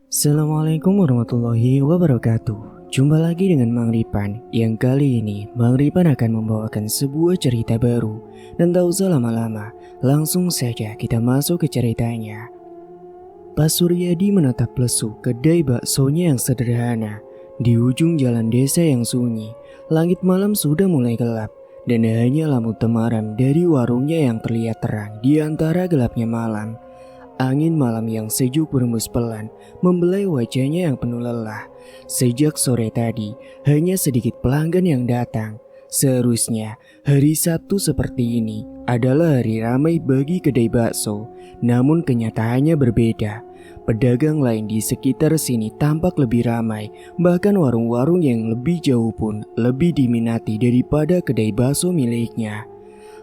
Assalamualaikum warahmatullahi wabarakatuh. Jumpa lagi dengan Mang Ripan. Yang kali ini Mang Ripan akan membawakan sebuah cerita baru. Dan tak usah lama-lama, langsung saja kita masuk ke ceritanya. Pak Suryadi menatap lesu kedai baksonya yang sederhana. Di ujung jalan desa yang sunyi, langit malam sudah mulai gelap. Dan hanya lampu temaram dari warungnya yang terlihat terang di antara gelapnya malam. Angin malam yang sejuk berembus pelan membelai wajahnya yang penuh lelah. Sejak sore tadi, hanya sedikit pelanggan yang datang. Seharusnya, hari Sabtu seperti ini adalah hari ramai bagi kedai bakso. Namun kenyataannya berbeda. Pedagang lain di sekitar sini tampak lebih ramai. Bahkan warung-warung yang lebih jauh pun lebih diminati daripada kedai bakso miliknya.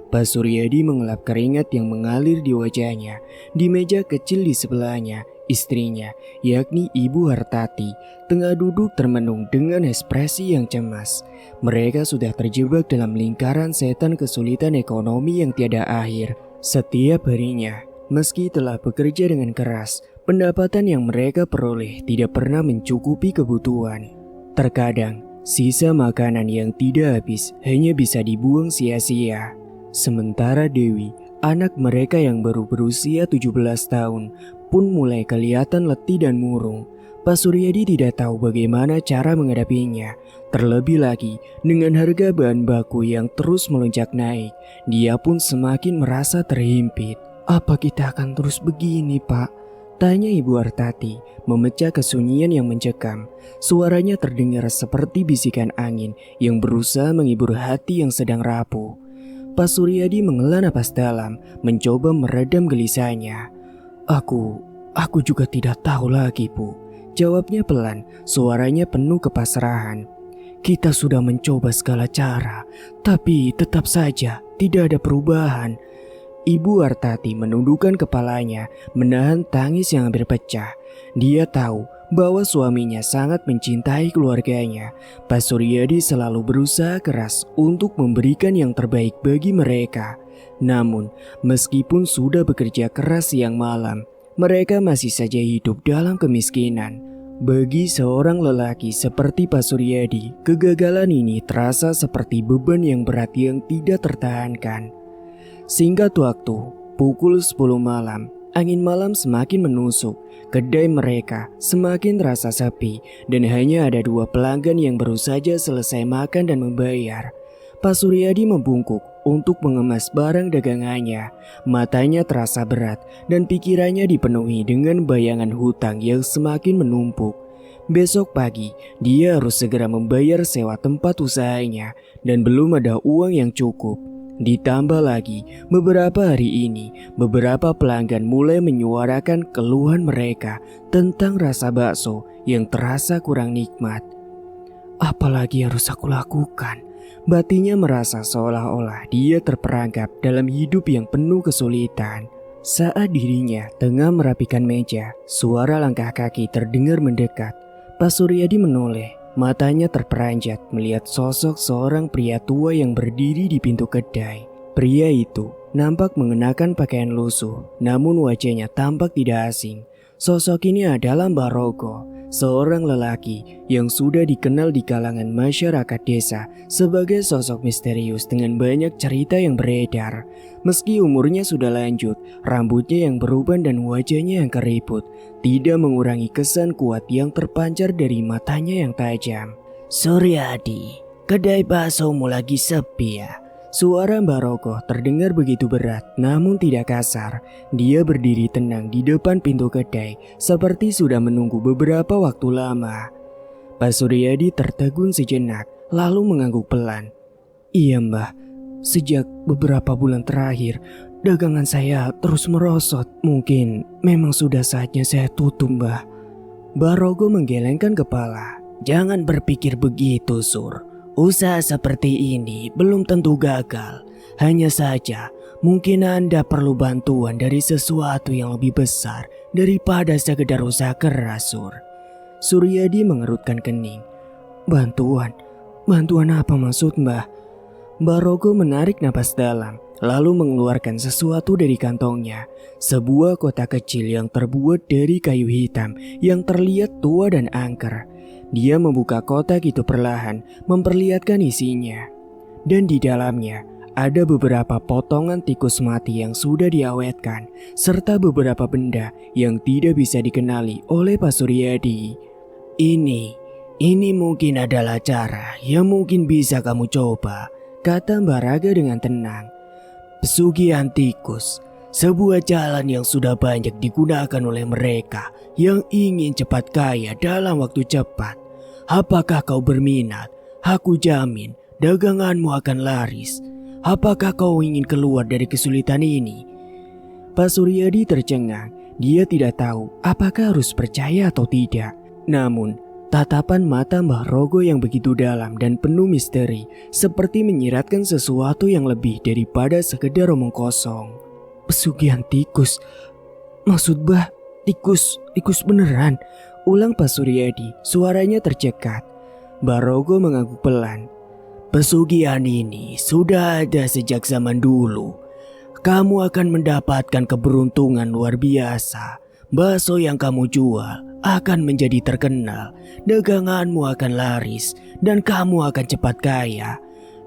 Pak Suryadi mengelap keringat yang mengalir di wajahnya. Di meja kecil di sebelahnya, istrinya, yakni Ibu Hartati, tengah duduk termenung dengan ekspresi yang cemas. Mereka sudah terjebak dalam lingkaran setan kesulitan ekonomi yang tiada akhir. Setiap harinya, meski telah bekerja dengan keras, pendapatan yang mereka peroleh tidak pernah mencukupi kebutuhan. Terkadang, sisa makanan yang tidak habis hanya bisa dibuang sia-sia. Sementara Dewi, anak mereka yang baru berusia 17 tahun, pun mulai kelihatan letih dan murung. Pak Suryadi tidak tahu bagaimana cara menghadapinya. Terlebih lagi, dengan harga bahan baku yang terus melonjak naik, dia pun semakin merasa terhimpit. "Apa kita akan terus begini, Pak?" tanya Ibu Hartati, memecah kesunyian yang mencekam. Suaranya terdengar seperti bisikan angin yang berusaha menghibur hati yang sedang rapuh. Pak Suryadi menghela napas dalam, mencoba meredam gelisahnya. Aku juga tidak tahu lagi, Bu. Jawabnya pelan, suaranya penuh kepasrahan. Kita sudah mencoba segala cara, tapi tetap saja tidak ada perubahan. Ibu Hartati menundukkan kepalanya, menahan tangis yang hampir pecah. Dia tahu bahwa suaminya sangat mencintai keluarganya. Pak Suryadi selalu berusaha keras untuk memberikan yang terbaik bagi mereka. Namun, meskipun sudah bekerja keras siang malam, mereka masih saja hidup dalam kemiskinan. Bagi seorang lelaki seperti Pak Suryadi, kegagalan ini terasa seperti beban yang berat yang tidak tertahankan. Singkat waktu, pukul 10 malam, angin malam semakin menusuk. Kedai mereka semakin terasa sepi dan hanya ada 2 pelanggan yang baru saja selesai makan dan membayar. Pak Suryadi membungkuk untuk mengemas barang dagangannya. Matanya terasa berat dan pikirannya dipenuhi dengan bayangan hutang yang semakin menumpuk. Besok pagi, dia harus segera membayar sewa tempat usahanya dan belum ada uang yang cukup. Ditambah lagi, beberapa hari ini, beberapa pelanggan mulai menyuarakan keluhan mereka tentang rasa bakso yang terasa kurang nikmat. Apalagi harus aku lakukan? Batinnya merasa seolah-olah dia terperangkap dalam hidup yang penuh kesulitan. Saat dirinya tengah merapikan meja, suara langkah kaki terdengar mendekat. Pak Suryadi menoleh. Matanya terperanjat melihat sosok seorang pria tua yang berdiri di pintu kedai. Pria itu nampak mengenakan pakaian lusuh, namun wajahnya tampak tidak asing. Sosok ini adalah Mbah Rogo, seorang lelaki yang sudah dikenal di kalangan masyarakat desa sebagai sosok misterius dengan banyak cerita yang beredar. Meski umurnya sudah lanjut, rambutnya yang beruban dan wajahnya yang keriput tidak mengurangi kesan kuat yang terpancar dari matanya yang tajam. "Suryadi, kedai baksomu lagi sepi ya?" Suara Mbah Rogo terdengar begitu berat namun tidak kasar. Dia berdiri tenang di depan pintu kedai seperti sudah menunggu beberapa waktu lama. Pak Suryadi tertegun sejenak lalu mengangguk pelan. "Iya Mbah, sejak beberapa bulan terakhir dagangan saya terus merosot. Mungkin memang sudah saatnya saya tutup, Mbah." Mbah Rogo menggelengkan kepala. "Jangan berpikir begitu, Sur. Usaha seperti ini belum tentu gagal. Hanya saja mungkin Anda perlu bantuan dari sesuatu yang lebih besar daripada sekedar usaha keras, Sur." Suryadi mengerutkan kening. "Bantuan? Bantuan apa maksud Mbah?" Mbah Rogo menarik napas dalam. lalu mengeluarkan sesuatu dari kantongnya. Sebuah kotak kecil yang terbuat dari kayu hitam yang terlihat tua dan angker. Dia membuka kotak itu perlahan, memperlihatkan isinya. Dan di dalamnya ada beberapa potongan tikus mati yang sudah diawetkan, serta beberapa benda yang tidak bisa dikenali oleh Pak Suryadi. Ini mungkin adalah cara yang mungkin bisa kamu coba, kata Mbak Raga dengan tenang. Pesugihan tikus, sebuah jalan yang sudah banyak digunakan oleh mereka yang ingin cepat kaya dalam waktu cepat. Apakah kau berminat? Aku jamin daganganmu akan laris. Apakah kau ingin keluar dari kesulitan ini? Pak Suryadi tercengang. Dia tidak tahu apakah harus percaya atau tidak. Namun, tatapan mata Mbah Rogo yang begitu dalam dan penuh misteri seperti menyiratkan sesuatu yang lebih daripada sekedar omong kosong. Pesugihan tikus? Maksud Mbah, tikus beneran? Ulang Pak Suryadi, suaranya tercekat. Mbah Rogo mengangguk pelan. Pesugihan ini sudah ada sejak zaman dulu. Kamu akan mendapatkan keberuntungan luar biasa. Bakso yang kamu jual akan menjadi terkenal, daganganmu akan laris, dan kamu akan cepat kaya.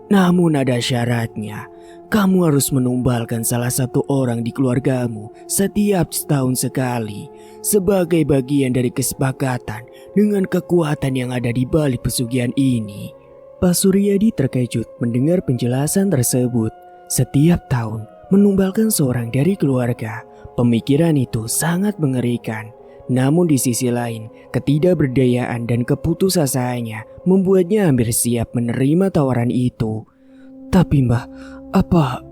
Namun ada syaratnya, kamu harus menumbalkan salah satu orang di keluargamu setiap setahun sekali, sebagai bagian dari kesepakatan dengan kekuatan yang ada di balik pesugihan ini. Pak Suryadi terkejut mendengar penjelasan tersebut. Setiap tahun menumbalkan seorang dari keluarga, pemikiran itu sangat mengerikan. Namun di sisi lain, ketidakberdayaan dan keputusasaannya membuatnya hampir siap menerima tawaran itu. Tapi Mbah,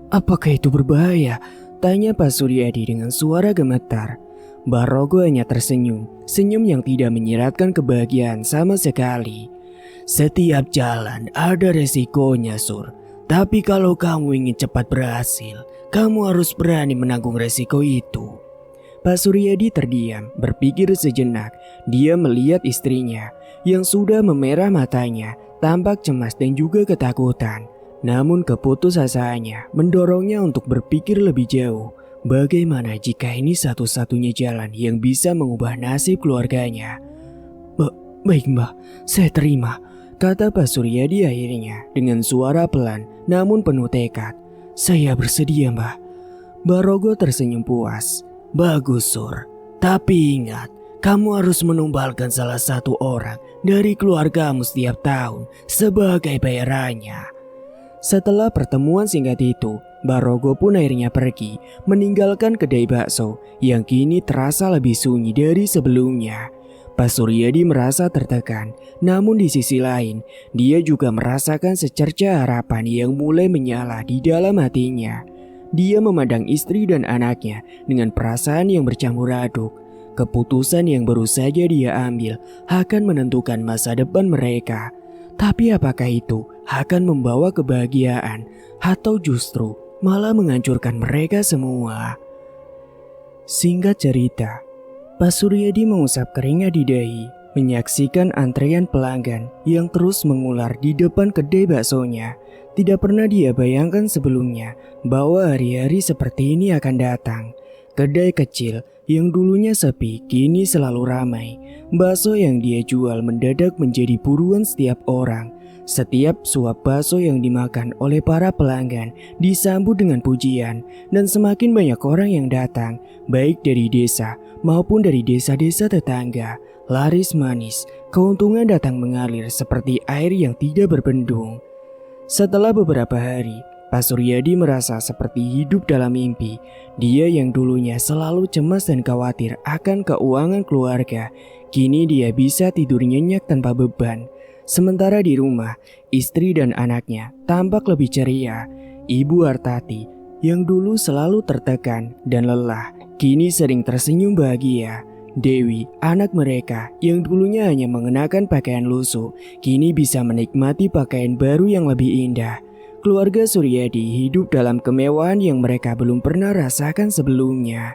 apakah itu berbahaya? Tanya Pak Suryadi dengan suara gemetar. Mbah Rogo hanya tersenyum, senyum yang tidak menyiratkan kebahagiaan sama sekali. Setiap jalan ada resikonya, Sur. Tapi kalau kamu ingin cepat berhasil, kamu harus berani menanggung resiko itu. Pak Suryadi terdiam, berpikir sejenak. Dia melihat istrinya yang sudah memerah matanya, tampak cemas dan juga ketakutan. Namun keputusasaannya mendorongnya untuk berpikir lebih jauh. Bagaimana jika ini satu-satunya jalan yang bisa mengubah nasib keluarganya? Baik Mbah, saya terima, kata Pak Suryadi akhirnya dengan suara pelan namun penuh tekad. Saya bersedia Mbah. Mbah Rogo tersenyum puas. Bagus Sur, tapi ingat, kamu harus menumbalkan salah satu orang dari keluargamu setiap tahun sebagai bayarannya. Setelah pertemuan singkat itu, Mbah Rogo pun akhirnya pergi, meninggalkan kedai bakso yang kini terasa lebih sunyi dari sebelumnya. Pak Suryadi merasa tertekan, namun di sisi lain, dia juga merasakan secerca harapan yang mulai menyala di dalam hatinya. Dia memandang istri dan anaknya dengan perasaan yang bercampur aduk. Keputusan yang baru saja dia ambil akan menentukan masa depan mereka. Tapi apakah itu akan membawa kebahagiaan atau justru malah menghancurkan mereka semua? Singkat cerita, Pak Suryadi mengusap keringat di dahi, menyaksikan antrean pelanggan yang terus mengular di depan kedai baksonya. Tidak pernah dia bayangkan sebelumnya bahwa hari-hari seperti ini akan datang. Kedai kecil yang dulunya sepi kini selalu ramai. Bakso yang dia jual mendadak menjadi buruan setiap orang. Setiap suap bakso yang dimakan oleh para pelanggan disambut dengan pujian, dan semakin banyak orang yang datang, baik dari desa maupun dari desa-desa tetangga. Laris manis, keuntungan datang mengalir seperti air yang tidak berbendung. Setelah beberapa hari, Pak Suryadi merasa seperti hidup dalam mimpi. Dia yang dulunya selalu cemas dan khawatir akan keuangan keluarga, kini dia bisa tidur nyenyak tanpa beban. Sementara di rumah, istri dan anaknya tampak lebih ceria. Ibu Artati yang dulu selalu tertekan dan lelah, kini sering tersenyum bahagia. Dewi, anak mereka yang dulunya hanya mengenakan pakaian lusuh, kini bisa menikmati pakaian baru yang lebih indah. Keluarga Suryadi hidup dalam kemewahan yang mereka belum pernah rasakan sebelumnya.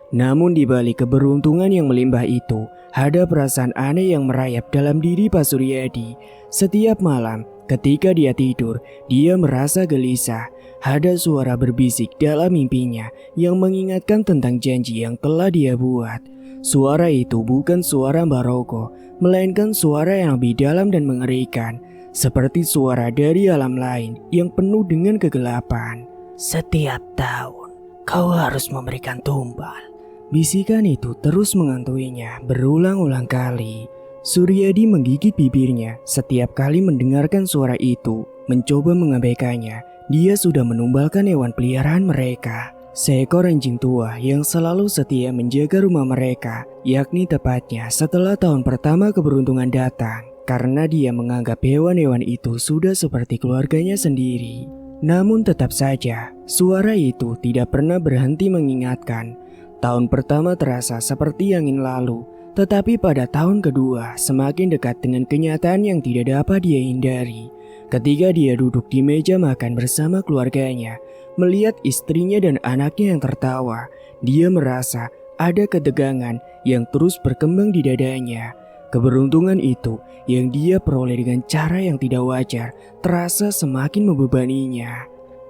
Namun di balik keberuntungan yang melimpah itu, ada perasaan aneh yang merayap dalam diri Pak Suryadi. Setiap malam, ketika dia tidur, dia merasa gelisah. ada suara berbisik dalam mimpinya yang mengingatkan tentang janji yang telah dia buat. Suara itu bukan suara Mbak Roko, melainkan suara yang lebih dalam dan mengerikan, seperti suara dari alam lain yang penuh dengan kegelapan. Setiap tahun, kau harus memberikan tumbal. Bisikan itu terus mengantuinya berulang-ulang kali. Suryadi menggigit bibirnya setiap kali mendengarkan suara itu. Mencoba mengabaikannya, dia sudah menumbalkan hewan peliharaan mereka. Seekor anjing tua yang selalu setia menjaga rumah mereka, yakni tepatnya setelah tahun pertama keberuntungan datang. Karena dia menganggap hewan-hewan itu sudah seperti keluarganya sendiri. Namun tetap saja, suara itu tidak pernah berhenti mengingatkan. Tahun pertama terasa seperti angin lalu, tetapi pada tahun kedua semakin dekat dengan kenyataan yang tidak dapat dia hindari. Ketika dia duduk di meja makan bersama keluarganya, melihat istrinya dan anaknya yang tertawa, dia merasa ada ketegangan yang terus berkembang di dadanya. Keberuntungan itu yang dia peroleh dengan cara yang tidak wajar terasa semakin membebaninya.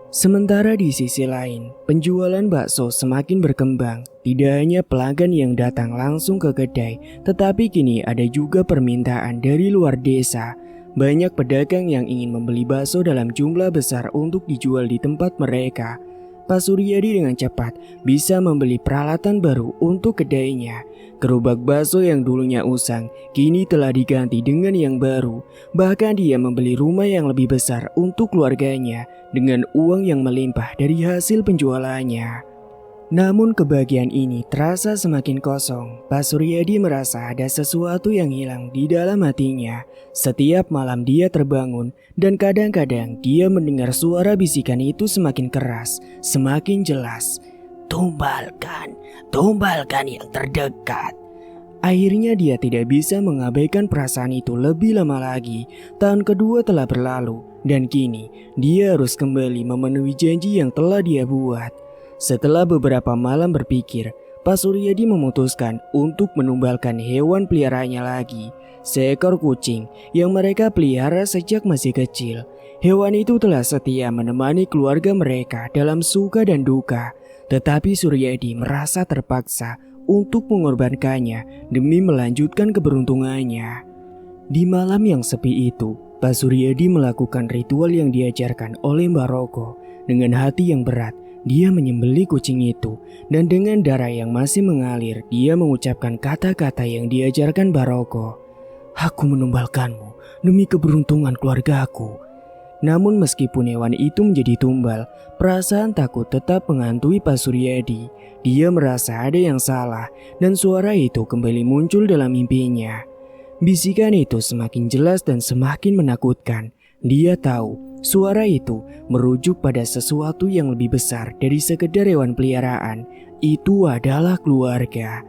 Sementara di sisi lain, penjualan bakso semakin berkembang. Tidak hanya pelanggan yang datang langsung ke kedai, tetapi kini ada juga permintaan dari luar desa. Banyak pedagang yang ingin membeli bakso dalam jumlah besar untuk dijual di tempat mereka. Pak Suryadi dengan cepat bisa membeli peralatan baru untuk kedainya. Gerobak bakso yang dulunya usang kini telah diganti dengan yang baru. Bahkan dia membeli rumah yang lebih besar untuk keluarganya dengan uang yang melimpah dari hasil penjualannya. Namun kebahagiaan ini terasa semakin kosong. Pak Suryadi merasa ada sesuatu yang hilang di dalam hatinya. Setiap malam dia terbangun dan kadang-kadang dia mendengar suara bisikan itu semakin keras, semakin jelas. Tumbalkan yang terdekat. Akhirnya dia tidak bisa mengabaikan perasaan itu lebih lama lagi. Tahun kedua telah berlalu dan kini dia harus kembali memenuhi janji yang telah dia buat. Setelah beberapa malam berpikir, Pak Suryadi memutuskan untuk menumbalkan hewan peliharaannya lagi. Seekor kucing yang mereka pelihara sejak masih kecil. Hewan itu telah setia menemani keluarga mereka dalam suka dan duka. Tetapi Suryadi merasa terpaksa untuk mengorbankannya demi melanjutkan keberuntungannya. Di malam yang sepi itu, Pak Suryadi melakukan ritual yang diajarkan oleh Mbak Roko. Dengan hati yang berat, dia menyembelih kucing itu, dan dengan darah yang masih mengalir, dia mengucapkan kata-kata yang diajarkan Baroko. Aku menumbalkanmu demi keberuntungan keluargaku. Namun meskipun hewan itu menjadi tumbal, perasaan takut tetap menghantui Pak Suryadi. Dia merasa ada yang salah, dan suara itu kembali muncul dalam mimpinya. Bisikan itu semakin jelas dan semakin menakutkan. Dia tahu suara itu merujuk pada sesuatu yang lebih besar dari sekedar hewan peliharaan. Itu adalah keluarga.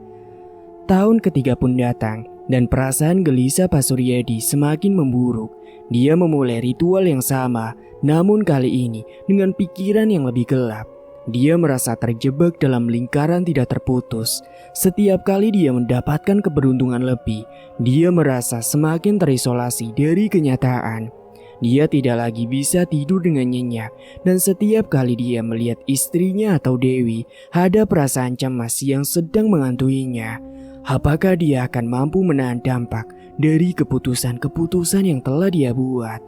Tahun ketiga pun datang dan perasaan gelisah Pak Suryadi semakin memburuk. Dia memulai ritual yang sama, namun kali ini dengan pikiran yang lebih gelap. Dia merasa terjebak dalam lingkaran tidak terputus. Setiap kali dia mendapatkan keberuntungan lebih, dia merasa semakin terisolasi dari kenyataan. Dia tidak lagi bisa tidur dengan nyenyak, dan setiap kali dia melihat istrinya atau Dewi, ada perasaan cemas yang sedang mengantuinya. Apakah dia akan mampu menahan dampak dari keputusan-keputusan yang telah dia buat?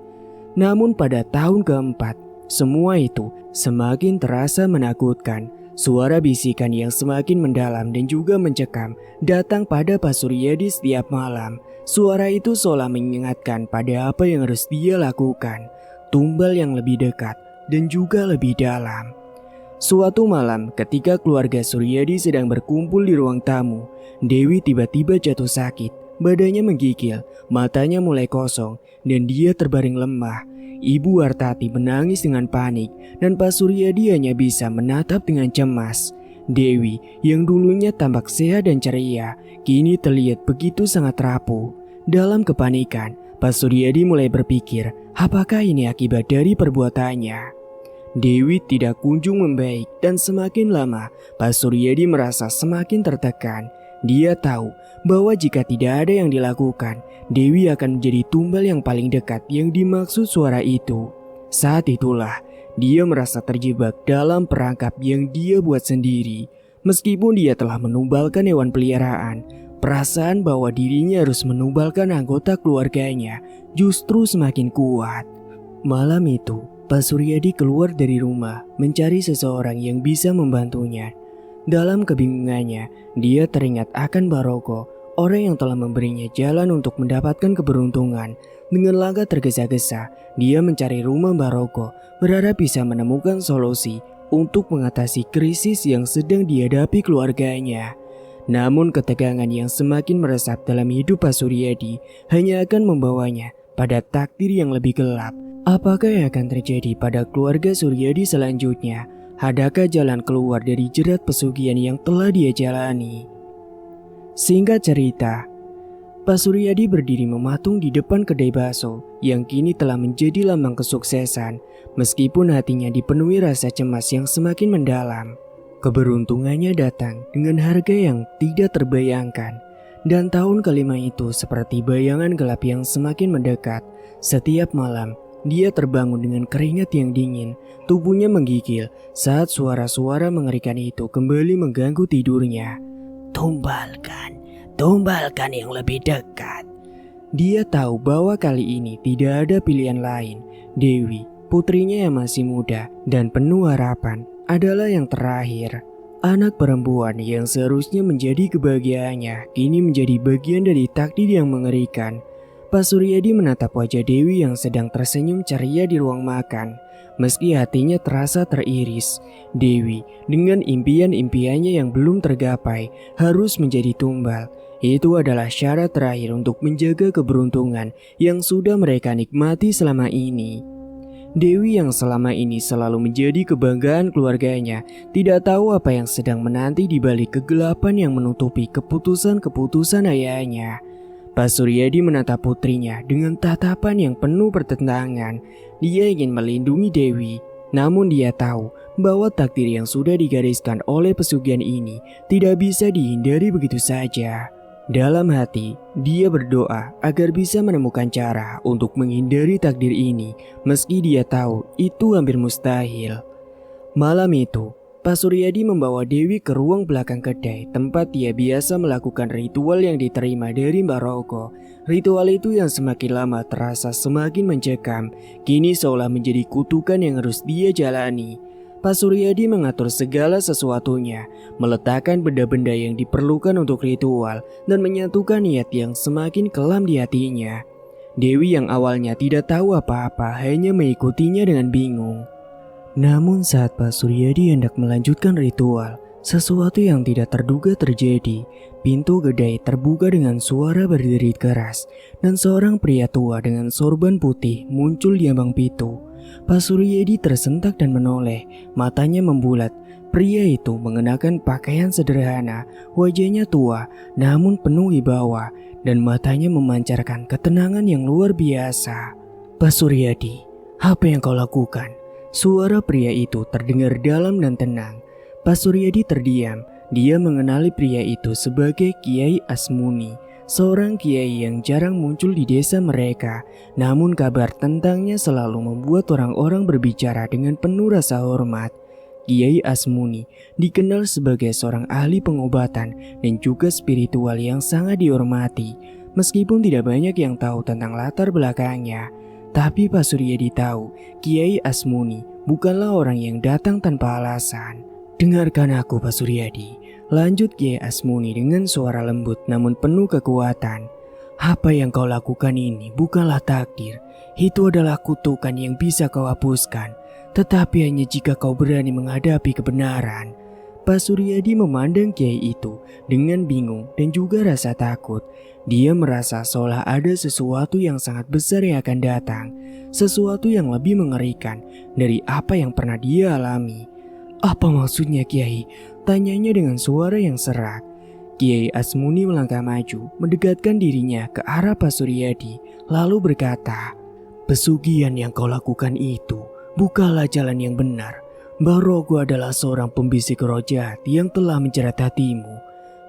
Namun pada tahun keempat, semua itu semakin terasa menakutkan. Suara bisikan yang semakin mendalam dan juga mencekam datang pada Pak Suryadi setiap malam. Suara itu seolah mengingatkan pada apa yang harus dia lakukan, tumbal yang lebih dekat dan juga lebih dalam. Suatu malam ketika keluarga Suryadi sedang berkumpul di ruang tamu, Dewi tiba-tiba jatuh sakit, badannya menggigil, matanya mulai kosong dan dia terbaring lemah. Ibu Wartati menangis dengan panik dan Pak Suryadi hanya bisa menatap dengan cemas. Dewi yang dulunya tampak sehat dan ceria, kini terlihat begitu sangat rapuh. Dalam kepanikan, Pak Suryadi mulai berpikir, apakah ini akibat dari perbuatannya? Dewi tidak kunjung membaik dan semakin lama, Pak Suryadi merasa semakin tertekan. Dia tahu bahwa jika tidak ada yang dilakukan, Dewi akan menjadi tumbal yang paling dekat yang dimaksud suara itu. Saat itulah, Dia merasa terjebak dalam perangkap yang dia buat sendiri. Meskipun dia telah menumbalkan hewan peliharaan, perasaan bahwa dirinya harus menumbalkan anggota keluarganya justru semakin kuat. Malam itu, Pak Suryadi keluar dari rumah mencari seseorang yang bisa membantunya. Dalam kebingungannya, dia teringat akan Baroko, orang yang telah memberinya jalan untuk mendapatkan keberuntungan. Dengan langkah tergesa-gesa, dia mencari rumah Baroko, berharap bisa menemukan solusi untuk mengatasi krisis yang sedang dihadapi keluarganya. Namun ketegangan yang semakin meresap dalam hidup Pak Suryadi hanya akan membawanya pada takdir yang lebih gelap. Apakah yang akan terjadi pada keluarga Suryadi selanjutnya? Adakah jalan keluar dari jerat pesugihan yang telah dia jalani? Singkat cerita, Pak Suryadi berdiri mematung di depan kedai bakso yang kini telah menjadi lambang kesuksesan, meskipun hatinya dipenuhi rasa cemas yang semakin mendalam. Keberuntungannya datang dengan harga yang tidak terbayangkan, dan tahun kelima itu seperti bayangan gelap yang semakin mendekat. Setiap malam, dia terbangun dengan keringat yang dingin, tubuhnya menggigil saat suara-suara mengerikan itu kembali mengganggu tidurnya. Tumbalkan yang lebih dekat. Dia tahu bahwa kali ini tidak ada pilihan lain. Dewi, putrinya yang masih muda dan penuh harapan, adalah yang terakhir. Anak perempuan yang seharusnya menjadi kebahagiaannya kini menjadi bagian dari takdir yang mengerikan. Pak Suryadi menatap wajah Dewi yang sedang tersenyum ceria di ruang makan. Meski hatinya terasa teriris, Dewi dengan impian-impiannya yang belum tergapai harus menjadi tumbal. Itu adalah syarat terakhir untuk menjaga keberuntungan yang sudah mereka nikmati selama ini. Dewi yang selama ini selalu menjadi kebanggaan keluarganya tidak tahu apa yang sedang menanti di balik kegelapan yang menutupi keputusan-keputusan ayahnya. Pak Suryadi menatap putrinya dengan tatapan yang penuh pertentangan. Dia ingin melindungi Dewi, namun dia tahu bahwa takdir yang sudah digariskan oleh pesugihan ini tidak bisa dihindari begitu saja. Dalam hati, dia berdoa agar bisa menemukan cara untuk menghindari takdir ini, meski dia tahu itu hampir mustahil. Malam itu, Pak Suryadi membawa Dewi ke ruang belakang kedai tempat dia biasa melakukan ritual yang diterima dari Mbak Roko. Ritual itu yang semakin lama terasa semakin mencekam, kini seolah menjadi kutukan yang harus dia jalani. Pak Suryadi mengatur segala sesuatunya, meletakkan benda-benda yang diperlukan untuk ritual dan menyatukan niat yang semakin kelam di hatinya. Dewi yang awalnya tidak tahu apa-apa hanya mengikutinya dengan bingung. Namun saat Pak Suryadi hendak melanjutkan ritual, sesuatu yang tidak terduga terjadi. Pintu kedai terbuka dengan suara berderit keras, dan seorang pria tua dengan sorban putih muncul di ambang pintu. Pak Suryadi tersentak dan menoleh, matanya membulat. Pria itu mengenakan pakaian sederhana, wajahnya tua namun penuh wibawa, dan matanya memancarkan ketenangan yang luar biasa. Pak Suryadi, apa yang kau lakukan? Suara pria itu terdengar dalam dan tenang. Pak Suryadi terdiam. Dia mengenali pria itu sebagai Kiai Asmuni, seorang kiai yang jarang muncul di desa mereka. Namun kabar tentangnya selalu membuat orang-orang berbicara dengan penuh rasa hormat. Kiai Asmuni dikenal sebagai seorang ahli pengobatan dan juga spiritual yang sangat dihormati. Meskipun tidak banyak yang tahu tentang latar belakangnya, tapi Pak Suryadi tahu Kiai Asmuni bukanlah orang yang datang tanpa alasan. Dengarkan aku Pak Suryadi, lanjut Kiai Asmuni dengan suara lembut namun penuh kekuatan. Apa yang kau lakukan ini bukanlah takdir, itu adalah kutukan yang bisa kau hapuskan, tetapi hanya jika kau berani menghadapi kebenaran. Pak Suryadi memandang Kiai itu dengan bingung dan juga rasa takut. Dia merasa seolah ada sesuatu yang sangat besar yang akan datang, sesuatu yang lebih mengerikan dari apa yang pernah dia alami. Apa maksudnya Kiai? Tanyanya dengan suara yang serak. Kiai Asmuni melangkah maju, mendekatkan dirinya ke arah Pak Suryadi, lalu berkata, pesugihan yang kau lakukan itu bukanlah jalan yang benar. Mbah Roko adalah seorang pembisik roh jahat yang telah menjerat hatimu.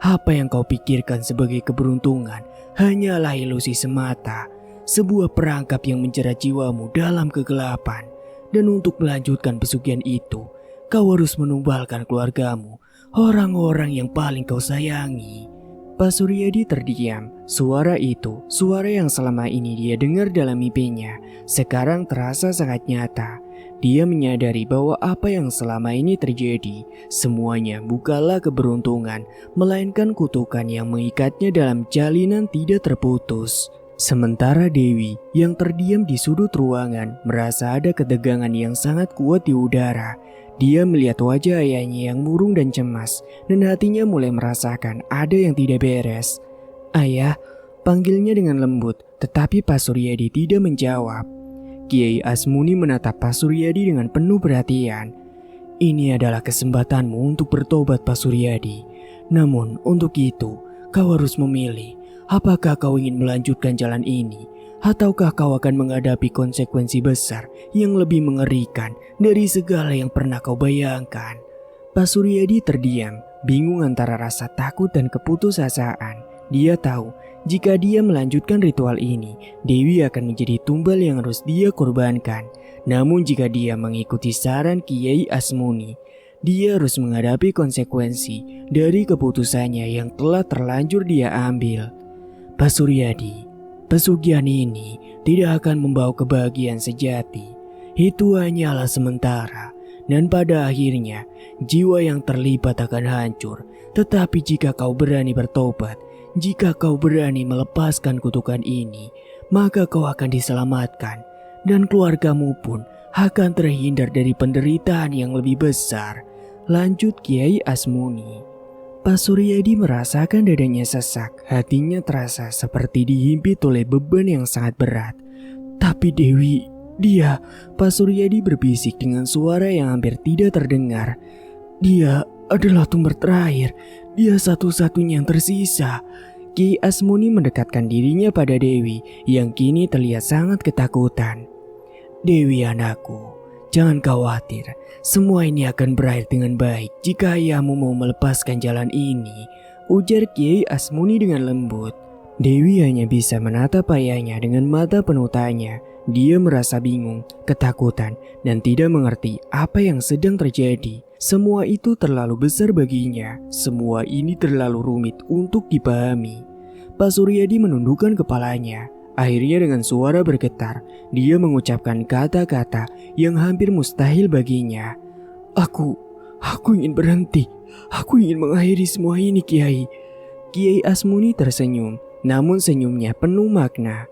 Apa yang kau pikirkan sebagai keberuntungan hanyalah ilusi semata, sebuah perangkap yang menjerat jiwamu dalam kegelapan. Dan untuk melanjutkan pesugihan itu, kau harus menumbalkan keluargamu, orang-orang yang paling kau sayangi. Pak Suryadi terdiam. Suara itu, suara yang selama ini dia dengar dalam mimpinya, sekarang terasa sangat nyata. Dia menyadari bahwa apa yang selama ini terjadi, semuanya bukanlah keberuntungan, melainkan kutukan yang mengikatnya dalam jalinan tidak terputus. Sementara Dewi yang terdiam di sudut ruangan merasa ada ketegangan yang sangat kuat di udara. Dia melihat wajah ayahnya yang murung dan cemas, dan hatinya mulai merasakan ada yang tidak beres. "Ayah," panggilnya dengan lembut, tetapi Pak Suryadi tidak menjawab. Kiai Asmuni menatap Pak Suryadi dengan penuh perhatian. "Ini adalah kesempatanmu untuk bertobat, Pak Suryadi. Namun untuk itu, kau harus memilih. Apakah kau ingin melanjutkan jalan ini, ataukah kau akan menghadapi konsekuensi besar yang lebih mengerikan dari segala yang pernah kau bayangkan?" Pak Suryadi terdiam, bingung antara rasa takut dan keputusasaan. Dia tahu jika dia melanjutkan ritual ini, Dewi akan menjadi tumbal yang harus dia korbankan. Namun jika dia mengikuti saran Kiai Asmuni, dia harus menghadapi konsekuensi dari keputusannya yang telah terlanjur dia ambil. "Pak Suryadi, pesugihan ini tidak akan membawa kebahagiaan sejati. Itu hanyalah sementara, dan pada akhirnya jiwa yang terlibat akan hancur. Tetapi jika kau berani bertobat, jika kau berani melepaskan kutukan ini, maka kau akan diselamatkan, dan keluargamu pun akan terhindar dari penderitaan yang lebih besar," lanjut Kiai Asmuni. Pak Suryadi merasakan dadanya sesak, hatinya terasa seperti dihimpit oleh beban yang sangat berat. "Tapi Dewi, dia," Pak Suryadi berbisik dengan suara yang hampir tidak terdengar. "Dia adalah tumbal terakhir, dia satu-satunya yang tersisa." Kiai Asmuni mendekatkan dirinya pada Dewi yang kini terlihat sangat ketakutan. "Dewi anakku, jangan khawatir, semua ini akan berakhir dengan baik jika ayahmu mau melepaskan jalan ini," ujar Kiai Asmuni dengan lembut. Dewi hanya bisa menatap ayahnya dengan mata penuh tanya. Dia merasa bingung, ketakutan, dan tidak mengerti apa yang sedang terjadi. Semua itu terlalu besar baginya. Semua ini terlalu rumit untuk dipahami. Pak Suryadi menundukkan kepalanya. Akhirnya dengan suara bergetar, dia mengucapkan kata-kata yang hampir mustahil baginya. Aku ingin berhenti. Aku ingin mengakhiri semua ini, Kiai." Kiai Asmuni tersenyum, namun senyumnya penuh makna.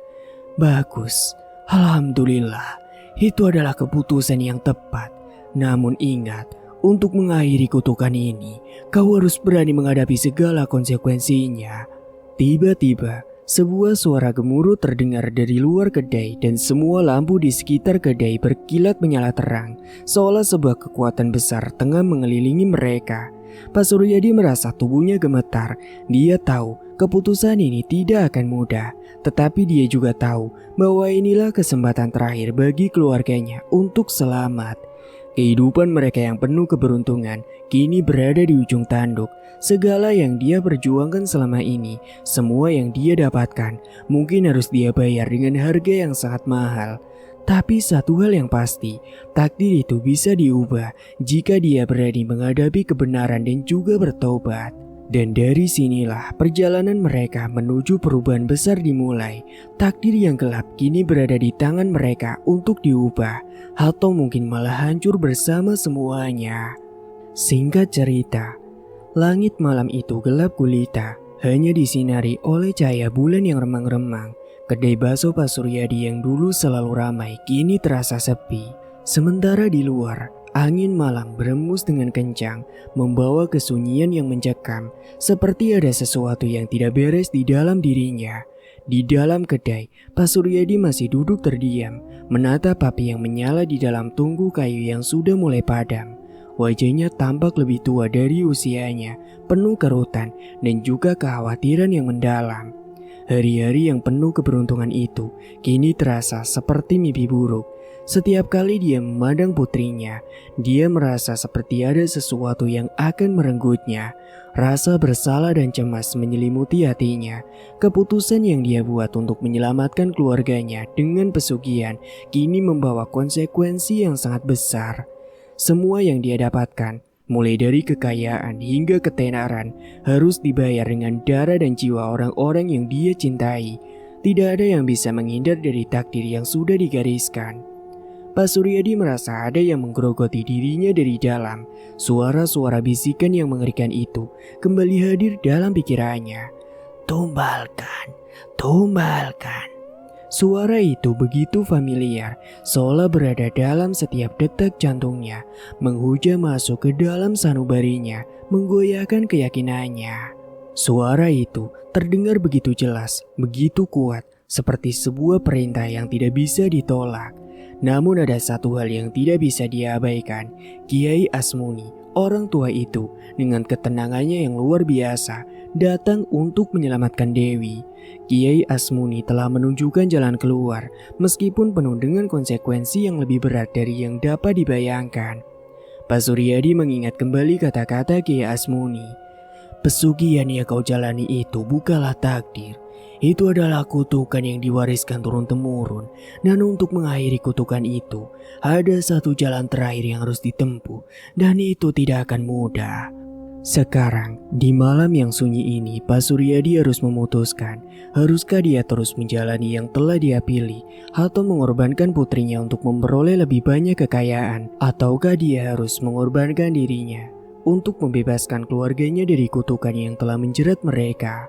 "Bagus, alhamdulillah. Itu adalah keputusan yang tepat. Namun ingat, untuk mengakhiri kutukan ini, kau harus berani menghadapi segala konsekuensinya." Tiba-tiba, sebuah suara gemuruh terdengar dari luar kedai dan semua lampu di sekitar kedai berkilat menyala terang, seolah sebuah kekuatan besar tengah mengelilingi mereka. Pak Suryadi merasa tubuhnya gemetar. Dia tahu keputusan ini tidak akan mudah, tetapi dia juga tahu bahwa inilah kesempatan terakhir bagi keluarganya untuk selamat. Kehidupan mereka yang penuh keberuntungan kini berada di ujung tanduk. Segala yang dia perjuangkan selama ini, semua yang dia dapatkan, mungkin harus dia bayar dengan harga yang sangat mahal. Tapi satu hal yang pasti, takdir itu bisa diubah jika dia berani menghadapi kebenaran dan juga bertobat. Dan dari sinilah perjalanan mereka menuju perubahan besar dimulai. Takdir yang gelap kini berada di tangan mereka untuk diubah, atau mungkin malah hancur bersama semuanya. Singkat cerita, langit malam itu gelap gulita, hanya disinari oleh cahaya bulan yang remang-remang. Kedai bakso Pak Suryadi yang dulu selalu ramai kini terasa sepi. Sementara di luar, angin malam berembus dengan kencang, membawa kesunyian yang mencekam, seperti ada sesuatu yang tidak beres di dalam dirinya. Di dalam kedai, Pak Suryadi masih duduk terdiam, menatap api yang menyala di dalam tungku kayu yang sudah mulai padam. Wajahnya tampak lebih tua dari usianya, penuh kerutan dan juga kekhawatiran yang mendalam. Hari-hari yang penuh keberuntungan itu kini terasa seperti mimpi buruk. Setiap kali dia memandang putrinya, dia merasa seperti ada sesuatu yang akan merenggutnya. Rasa bersalah dan cemas menyelimuti hatinya. Keputusan yang dia buat untuk menyelamatkan keluarganya dengan pesugihan kini membawa konsekuensi yang sangat besar. Semua yang dia dapatkan, mulai dari kekayaan hingga ketenaran, harus dibayar dengan darah dan jiwa orang-orang yang dia cintai. Tidak ada yang bisa menghindar dari takdir yang sudah digariskan. Pak Suryadi merasa ada yang menggerogoti dirinya dari dalam. Suara-suara bisikan yang mengerikan itu kembali hadir dalam pikirannya. Tumbalkan, tumbalkan. Suara itu begitu familiar, seolah berada dalam setiap detak jantungnya, menghujam masuk ke dalam sanubarinya, menggoyahkan keyakinannya. Suara itu terdengar begitu jelas, begitu kuat, seperti sebuah perintah yang tidak bisa ditolak. Namun ada satu hal yang tidak bisa diabaikan. Kiai Asmuni, orang tua itu, dengan ketenangannya yang luar biasa, datang untuk menyelamatkan Dewi. Kiai Asmuni telah menunjukkan jalan keluar, meskipun penuh dengan konsekuensi yang lebih berat dari yang dapat dibayangkan. Pak Suryadi mengingat kembali kata-kata Kiai Asmuni. Pesugihan yang kau jalani itu bukanlah takdir. Itu adalah kutukan yang diwariskan turun-temurun. Dan untuk mengakhiri kutukan itu, ada satu jalan terakhir yang harus ditempuh. Dan itu tidak akan mudah. Sekarang, di malam yang sunyi ini, Pak Suryadi harus memutuskan. Haruskah dia terus menjalani yang telah dia pilih, atau mengorbankan putrinya untuk memperoleh lebih banyak kekayaan, ataukah dia harus mengorbankan dirinya untuk membebaskan keluarganya dari kutukan yang telah menjerat mereka.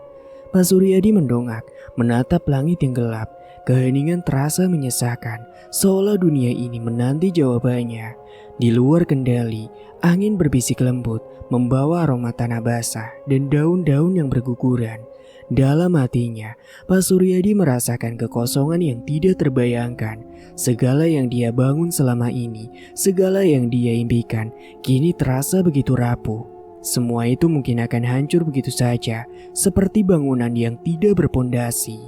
Pak Suryadi mendongak, menatap langit yang gelap. Keheningan terasa menyesakan, seolah dunia ini menanti jawabannya. Di luar kendali, angin berbisik lembut, membawa aroma tanah basah dan daun-daun yang berguguran. Dalam hatinya, Pak Suryadi merasakan kekosongan yang tidak terbayangkan. Segala yang dia bangun selama ini, segala yang dia impikan, kini terasa begitu rapuh. Semua itu mungkin akan hancur begitu saja, seperti bangunan yang tidak berpondasi.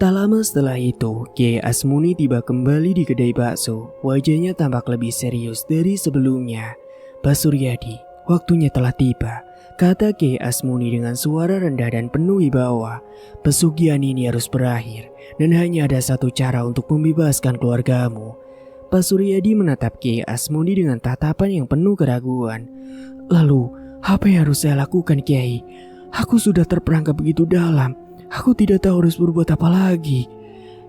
Tak lama setelah itu, Kiai Asmuni tiba kembali di kedai bakso. Wajahnya tampak lebih serius dari sebelumnya. Pak Suryadi, waktunya telah tiba, kata Kiai Asmuni dengan suara rendah dan penuh wibawa. Pesugihan ini harus berakhir, dan hanya ada satu cara untuk membebaskan keluargamu. Pak Suryadi menatap Kiai Asmuni dengan tatapan yang penuh keraguan. Lalu, apa yang harus saya lakukan, Kiai? Aku sudah terperangkap begitu dalam. Aku tidak tahu harus berbuat apa lagi.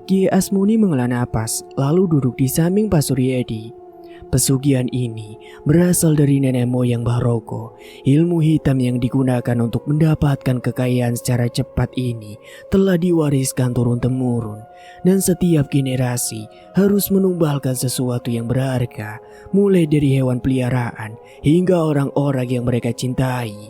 Kiai Asmuni menghela napas, lalu duduk di samping Pak Suryadi. Pesugihan ini berasal dari nenek moyang Baroko. Ilmu hitam yang digunakan untuk mendapatkan kekayaan secara cepat ini telah diwariskan turun-temurun. Dan setiap generasi harus menumbalkan sesuatu yang berharga, mulai dari hewan peliharaan hingga orang-orang yang mereka cintai.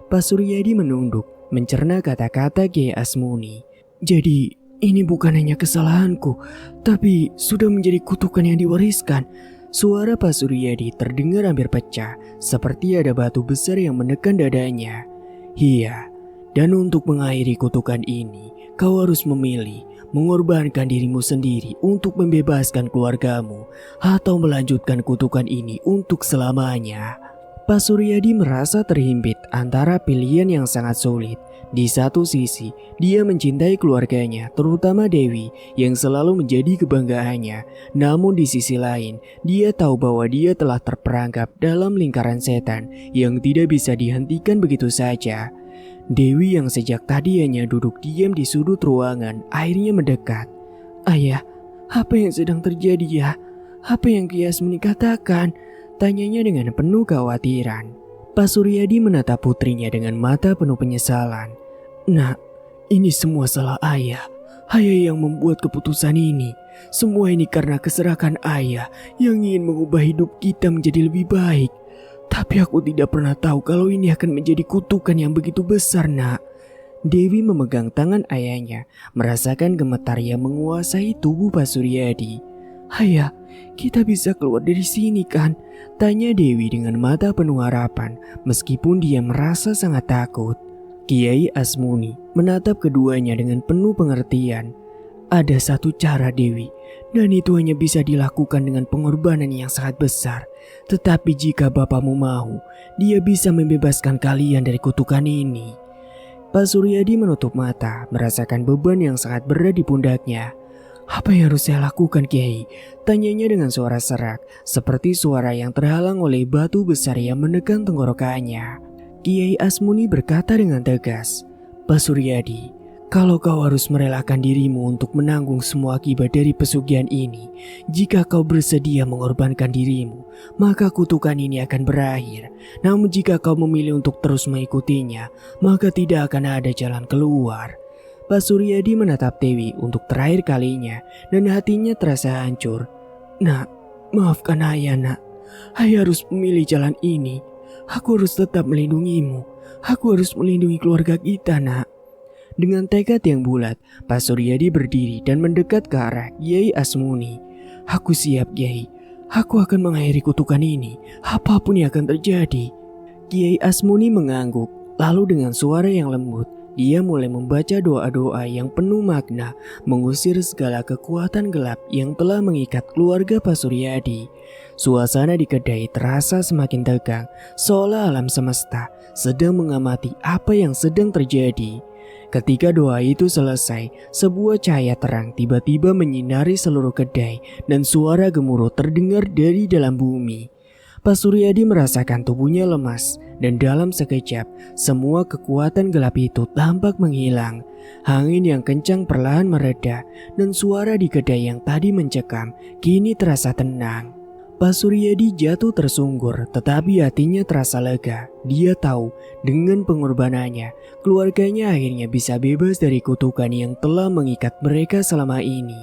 Pak Suryadi menunduk, mencerna kata-kata Kiai Asmuni. Jadi, ini bukan hanya kesalahanku, tapi sudah menjadi kutukan yang diwariskan. Suara Pak Suryadi terdengar hampir pecah, seperti ada batu besar yang menekan dadanya. Iya, dan untuk mengakhiri kutukan ini, kau harus memilih mengorbankan dirimu sendiri untuk membebaskan keluargamu, atau melanjutkan kutukan ini untuk selamanya. Pak Suryadi merasa terhimpit antara pilihan yang sangat sulit. Di satu sisi, dia mencintai keluarganya, terutama Dewi, yang selalu menjadi kebanggaannya. Namun di sisi lain, dia tahu bahwa dia telah terperangkap dalam lingkaran setan yang tidak bisa dihentikan begitu saja. Dewi yang sejak tadi hanya duduk diam di sudut ruangan, akhirnya mendekat. Ayah, apa yang sedang terjadi ya? Apa yang Kiai Asmuni katakan? Tanyanya dengan penuh kekhawatiran. Pak Suryadi menatap putrinya dengan mata penuh penyesalan. Nak, ini semua salah ayah. Ayah yang membuat keputusan ini. Semua ini karena keserakan ayah yang ingin mengubah hidup kita menjadi lebih baik. Tapi aku tidak pernah tahu kalau ini akan menjadi kutukan yang begitu besar, Nak. Dewi memegang tangan ayahnya, merasakan gemetar yang menguasai tubuh Pak Suryadi. Ayah, kita bisa keluar dari sini kan? Tanya Dewi dengan mata penuh harapan, meskipun dia merasa sangat takut. Kiai Asmuni menatap keduanya dengan penuh pengertian. Ada satu cara, Dewi, Dan itu hanya bisa dilakukan dengan pengorbanan yang sangat besar. Tetapi jika bapakmu mau, dia bisa membebaskan kalian dari kutukan ini. Pak Suryadi menutup mata, merasakan beban yang sangat berat di pundaknya. Apa yang harus saya lakukan, Kiai? Tanyanya dengan suara serak, seperti suara yang terhalang oleh batu besar yang menekan tenggorokannya. Kiai Asmuni berkata dengan tegas, Pak Suryadi, kalau kau harus merelakan dirimu untuk menanggung semua akibat dari pesugihan ini, jika kau bersedia mengorbankan dirimu, maka kutukan ini akan berakhir. Namun jika kau memilih untuk terus mengikutinya, maka tidak akan ada jalan keluar. Pak Suryadi menatap Dewi untuk terakhir kalinya dan hatinya terasa hancur. Nak, maafkan ayah nak. Ayah harus memilih jalan ini. Aku harus tetap melindungimu. Aku harus melindungi keluarga kita, nak. Dengan tekad yang bulat, Pak Suryadi berdiri dan mendekat ke arah Kiai Asmuni. Aku siap, Kiai. Aku akan mengakhiri kutukan ini, apapun yang akan terjadi. Kiai Asmuni mengangguk, lalu dengan suara yang lembut, dia mulai membaca doa-doa yang penuh makna, mengusir segala kekuatan gelap yang telah mengikat keluarga Pak Suryadi. Suasana di kedai terasa semakin tegang, seolah alam semesta sedang mengamati apa yang sedang terjadi. Ketika doa itu selesai, sebuah cahaya terang tiba-tiba menyinari seluruh kedai dan suara gemuruh terdengar dari dalam bumi. Pak Suryadi merasakan tubuhnya lemas dan dalam sekejap semua kekuatan gelap itu tampak menghilang. Angin yang kencang perlahan mereda dan suara di kedai yang tadi mencekam kini terasa tenang. Pak Suryadi jatuh tersungkur, tetapi hatinya terasa lega. Dia tahu dengan pengorbanannya, keluarganya akhirnya bisa bebas dari kutukan yang telah mengikat mereka selama ini.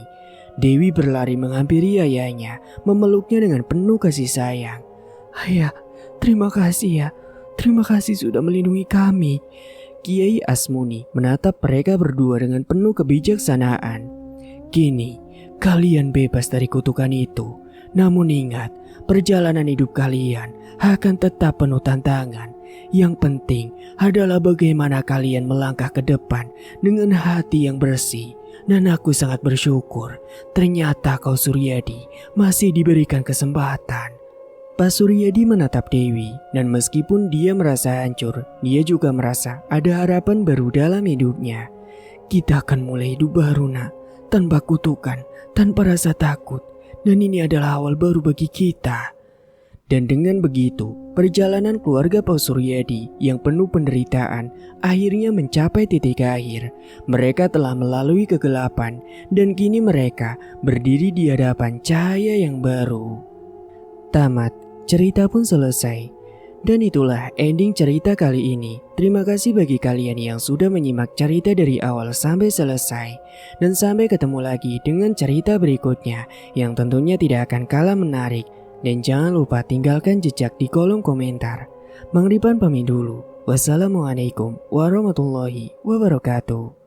Dewi berlari menghampiri ayahnya, memeluknya dengan penuh kasih sayang. Ayah, terima kasih ya. Terima kasih sudah melindungi kami. Kiai Asmuni menatap mereka berdua dengan penuh kebijaksanaan. Kini, kalian bebas dari kutukan itu. Namun ingat, perjalanan hidup kalian akan tetap penuh tantangan. Yang penting adalah bagaimana kalian melangkah ke depan dengan hati yang bersih. Dan aku sangat bersyukur, ternyata kau Suryadi masih diberikan kesempatan. Pak Suryadi menatap Dewi, dan meskipun dia merasa hancur, dia juga merasa ada harapan baru dalam hidupnya. Kita akan mulai hidup baru, nak, tanpa kutukan, tanpa rasa takut. Dan ini adalah awal baru bagi kita. Dan dengan begitu, perjalanan keluarga Pak Suryadi yang penuh penderitaan akhirnya mencapai titik akhir. Mereka telah melalui kegelapan dan kini mereka berdiri di hadapan cahaya yang baru. Tamat, cerita pun selesai. Dan itulah ending cerita kali ini. Terima kasih bagi kalian yang sudah menyimak cerita dari awal sampai selesai. Dan sampai ketemu lagi dengan cerita berikutnya yang tentunya tidak akan kalah menarik. Dan jangan lupa tinggalkan jejak di kolom komentar. Mang Ripan pamit dulu. Wassalamualaikum warahmatullahi wabarakatuh.